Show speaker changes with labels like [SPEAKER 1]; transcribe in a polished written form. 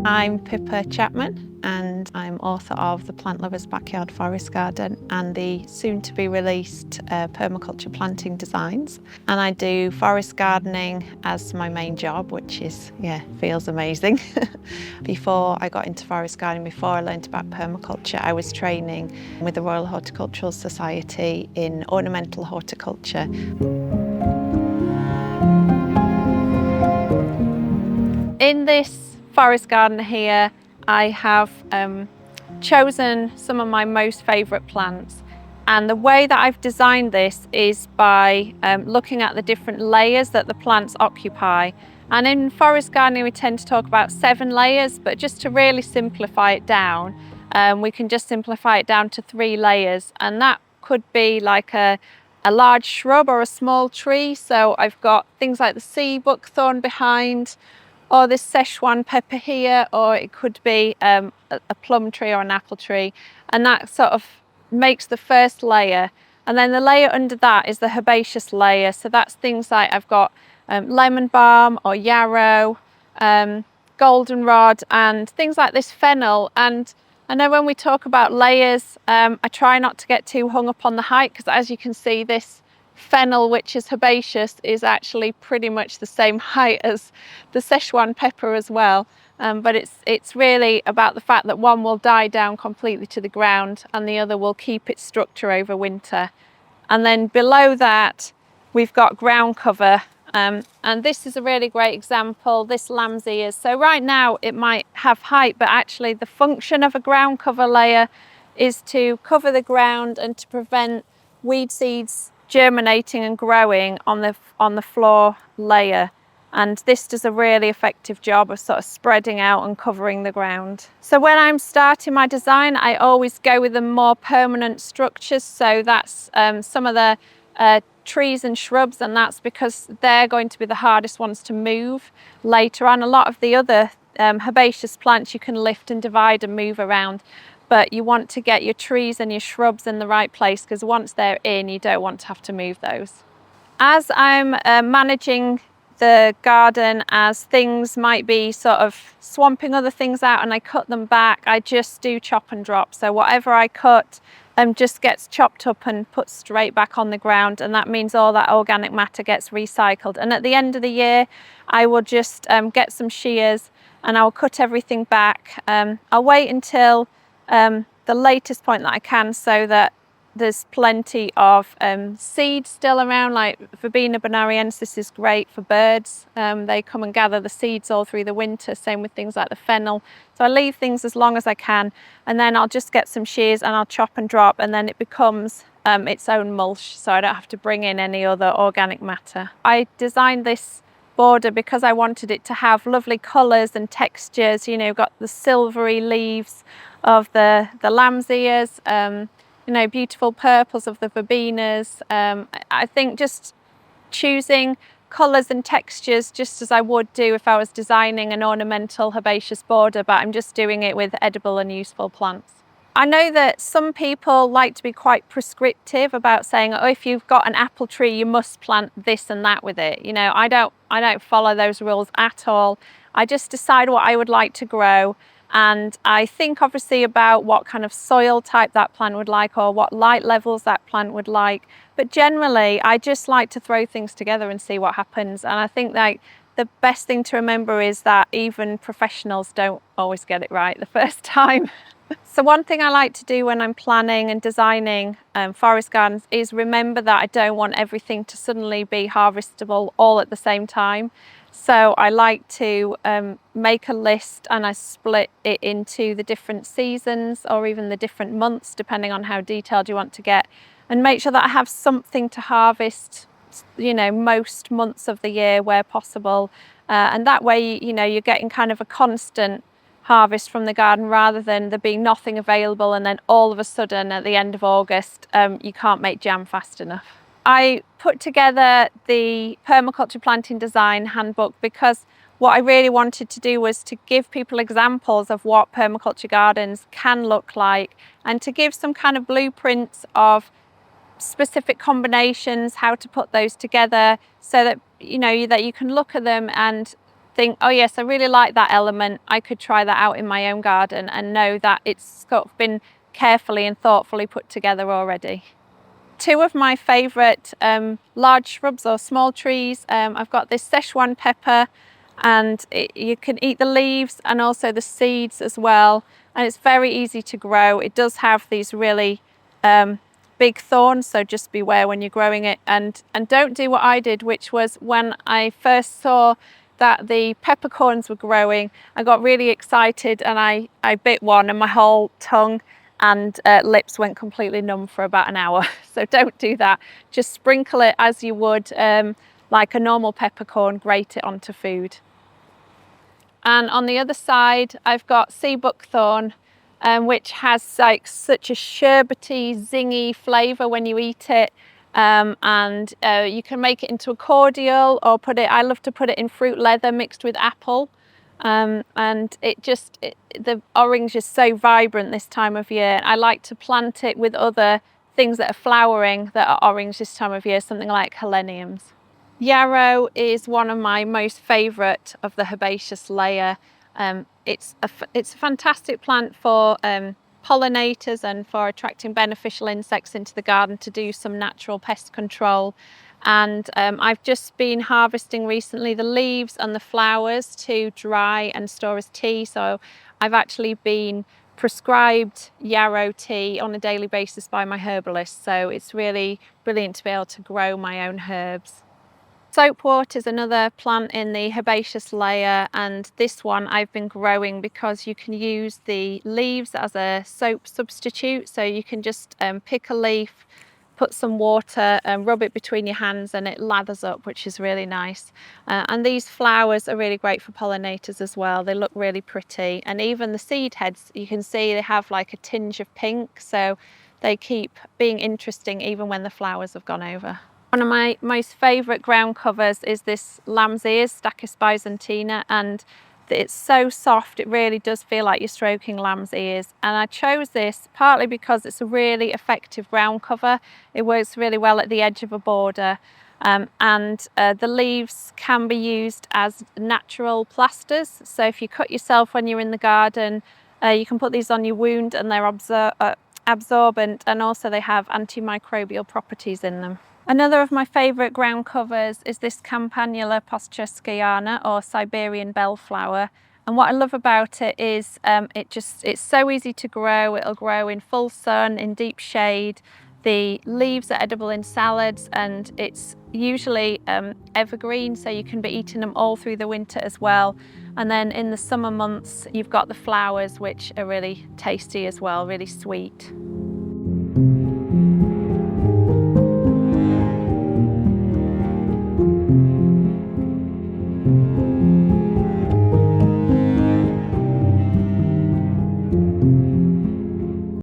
[SPEAKER 1] I'm Pippa Chapman and I'm author of The Plant Lover's Backyard Forest Garden and the soon-to-be released Permaculture Planting Designs. And I do forest gardening as my main job, which is, feels amazing. Before I got into forest gardening, before I learned about permaculture, I was training with the Royal Horticultural Society in ornamental horticulture. In this forest garden here, I have chosen some of my most favourite plants, and the way that I've designed this is by looking at the different layers that the plants occupy. And in forest gardening we tend to talk about 7 layers, but just to really simplify it down, we can just simplify it down to 3 layers, and that could be like a large shrub or a small tree. So I've got things like the sea buckthorn behind, or this Szechuan pepper here, or it could be a plum tree or an apple tree, and that sort of makes the first layer. And then the layer under that is the herbaceous layer, so that's things like I've got lemon balm or yarrow, goldenrod, and things like this fennel. And I know when we talk about layers, I try not to get too hung up on the height, because as you can see, this fennel, which is herbaceous, is actually pretty much the same height as the Szechuan pepper as well. But it's really about the fact that one will die down completely to the ground and the other will keep its structure over winter. And then below that we've got ground cover, and this is a really great example, this lamb's ears. So right now it might have height, but actually the function of a ground cover layer is to cover the ground and to prevent weed seeds germinating and growing on the floor layer. And this does a really effective job of sort of spreading out and covering the ground. So when I'm starting my design, I always go with the more permanent structures. So that's some of the trees and shrubs, and that's because they're going to be the hardest ones to move later on. A lot of the other herbaceous plants you can lift and divide and move around, but you want to get your trees and your shrubs in the right place, because once they're in, you don't want to have to move those. As I'm managing the garden, as things might be sort of swamping other things out and I cut them back, I just do chop and drop. So whatever I cut just gets chopped up and put straight back on the ground, and that means all that organic matter gets recycled. And at the end of the year, I will just get some shears and I'll cut everything back. I'll wait until the latest point that I can, so that there's plenty of seeds still around. Like Verbena bonariensis is great for birds. They come and gather the seeds all through the winter, same with things like the fennel. So I leave things as long as I can, and then I'll just get some shears and I'll chop and drop, and then it becomes its own mulch, so I don't have to bring in any other organic matter. I designed this border because I wanted it to have lovely colours and textures. You know, you've got the silvery leaves of the lamb's ears, you know, beautiful purples of the verbenas. I think just choosing colours and textures just as I would do if I was designing an ornamental herbaceous border, but I'm just doing it with edible and useful plants. I know that some people like to be quite prescriptive about saying, oh, if you've got an apple tree, you must plant this and that with it. You know, I don't follow those rules at all. I just decide what I would like to grow. And I think obviously about what kind of soil type that plant would like, or what light levels that plant would like. But generally, I just like to throw things together and see what happens. And I think that the best thing to remember is that even professionals don't always get it right the first time. So one thing I like to do when I'm planning and designing forest gardens is remember that I don't want everything to suddenly be harvestable all at the same time. So I like to make a list, and I split it into the different seasons or even the different months, depending on how detailed you want to get, and make sure that I have something to harvest, you know, most months of the year where possible. And that way, you know, you're getting kind of a constant harvest from the garden, rather than there being nothing available and then all of a sudden at the end of August you can't make jam fast enough. I put together the Permaculture Planting Design Handbook because what I really wanted to do was to give people examples of what permaculture gardens can look like, and to give some kind of blueprints of specific combinations, how to put those together, so that you know that you can look at them and think, oh yes, I really like that element, I could try that out in my own garden and know that it's sort of been carefully and thoughtfully put together already. Two of my favourite large shrubs or small trees, I've got this Szechuan pepper, and you can eat the leaves and also the seeds as well, and it's very easy to grow. It does have these really big thorns, so just beware when you're growing it, and don't do what I did, which was when I first saw that the peppercorns were growing, I got really excited and I bit one, and my whole tongue and lips went completely numb for about an hour. So don't do that. Just sprinkle it as you would like a normal peppercorn, grate it onto food. And on the other side, I've got sea buckthorn, which has like such a sherbety, zingy flavour when you eat it. And you can make it into a cordial or I love to put it in fruit leather mixed with apple. And the orange is so vibrant this time of year. I like to plant it with other things that are flowering that are orange this time of year, something like heleniums. Yarrow is one of my most favourite of the herbaceous layer. It's a fantastic plant for pollinators and for attracting beneficial insects into the garden to do some natural pest control. And I've just been harvesting recently the leaves and the flowers to dry and store as tea. So I've actually been prescribed yarrow tea on a daily basis by my herbalist. So it's really brilliant to be able to grow my own herbs. Soapwort is another plant in the herbaceous layer, and this one I've been growing because you can use the leaves as a soap substitute. So you can just pick a leaf, put some water and rub it between your hands, and it lathers up, which is really nice. And these flowers are really great for pollinators as well. They look really pretty, and even the seed heads, you can see they have like a tinge of pink, so they keep being interesting even when the flowers have gone over. One of my most favourite ground covers is this lamb's ears, Stachys byzantina, and it's so soft, it really does feel like you're stroking lamb's ears. And I chose this partly because it's a really effective ground cover. It works really well at the edge of a border, and the leaves can be used as natural plasters. So if you cut yourself when you're in the garden, you can put these on your wound, and they're absorbent, and also they have antimicrobial properties in them. Another of my favourite ground covers is this Campanula postcheskayana, or Siberian bellflower. And what I love about it is it's so easy to grow. It'll grow in full sun, in deep shade. The leaves are edible in salads, and it's usually evergreen, so you can be eating them all through the winter as well. And then in the summer months, you've got the flowers, which are really tasty as well, really sweet.